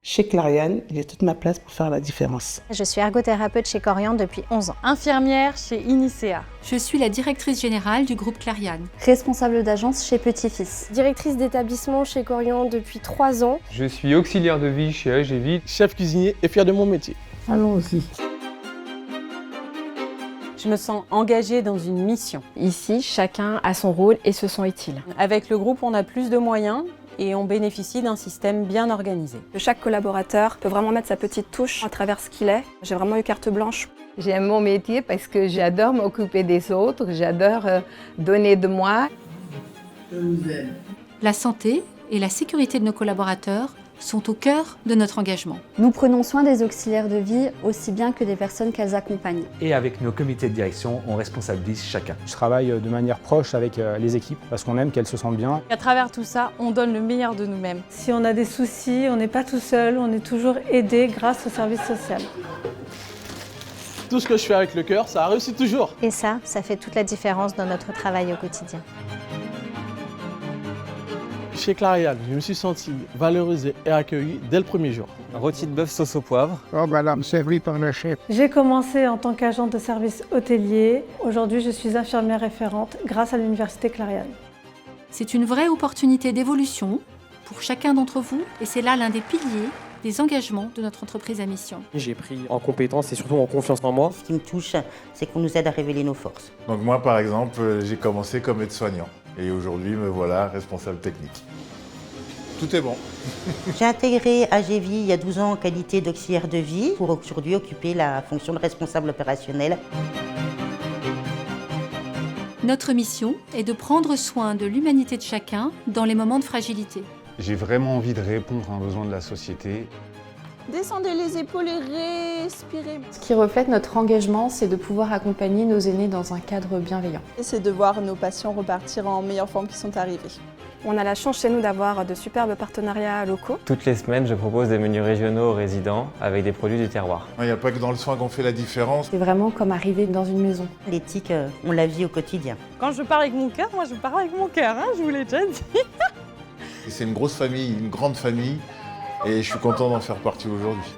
Chez Clariane, j'ai toute ma place pour faire la différence. Je suis ergothérapeute chez Corian depuis 11 ans. Infirmière chez Inicea. Je suis la directrice générale du groupe Clariane. Responsable d'agence chez Petit-Fils. Directrice d'établissement chez Corian depuis 3 ans. Je suis auxiliaire de vie chez AGV. Chef cuisinier et fier de mon métier. Allons-y. Je me sens engagée dans une mission. Ici, chacun a son rôle et se sent utile. Avec le groupe, on a plus de moyens et on bénéficie d'un système bien organisé. Chaque collaborateur peut vraiment mettre sa petite touche à travers ce qu'il est. J'ai vraiment eu carte blanche. J'aime mon métier parce que j'adore m'occuper des autres, j'adore donner de moi. La santé et la sécurité de nos collaborateurs sont au cœur de notre engagement. Nous prenons soin des auxiliaires de vie aussi bien que des personnes qu'elles accompagnent. Et avec nos comités de direction, on responsabilise chacun. Je travaille de manière proche avec les équipes parce qu'on aime qu'elles se sentent bien. À travers tout ça, on donne le meilleur de nous-mêmes. Si on a des soucis, on n'est pas tout seul, on est toujours aidé grâce au service social. Tout ce que je fais avec le cœur, ça réussit toujours. Et ça fait toute la différence dans notre travail au quotidien. Chez Clariane, je me suis senti valorisé et accueilli dès le premier jour. Rôti de bœuf sauce au poivre. Oh madame, servi par le chef. J'ai commencé en tant qu'agent de service hôtelier. Aujourd'hui, je suis infirmière référente grâce à l'université Clariane. C'est une vraie opportunité d'évolution pour chacun d'entre vous et c'est là l'un des piliers des engagements de notre entreprise à mission. J'ai pris en compétence et surtout en confiance en moi. Ce qui me touche, c'est qu'on nous aide à révéler nos forces. Donc moi, par exemple, j'ai commencé comme aide-soignant. Et aujourd'hui, me voilà responsable technique. Tout est bon. J'ai intégré AGV il y a 12 ans en qualité d'auxiliaire de vie pour aujourd'hui occuper la fonction de responsable opérationnel. Notre mission est de prendre soin de l'humanité de chacun dans les moments de fragilité. J'ai vraiment envie de répondre à un besoin de la société. Descendez les épaules et respirez. Ce qui reflète notre engagement, c'est de pouvoir accompagner nos aînés dans un cadre bienveillant. Et c'est de voir nos patients repartir en meilleure forme qu'ils sont arrivés. On a la chance chez nous d'avoir de superbes partenariats locaux. Toutes les semaines, je propose des menus régionaux aux résidents avec des produits du terroir. Il n'y a pas que dans le soin qu'on fait la différence. C'est vraiment comme arriver dans une maison. L'éthique, on la vit au quotidien. Quand je parle avec mon cœur, moi je parle avec mon cœur, je vous l'ai déjà dit. C'est une grosse famille, une grande famille, et je suis content d'en faire partie aujourd'hui.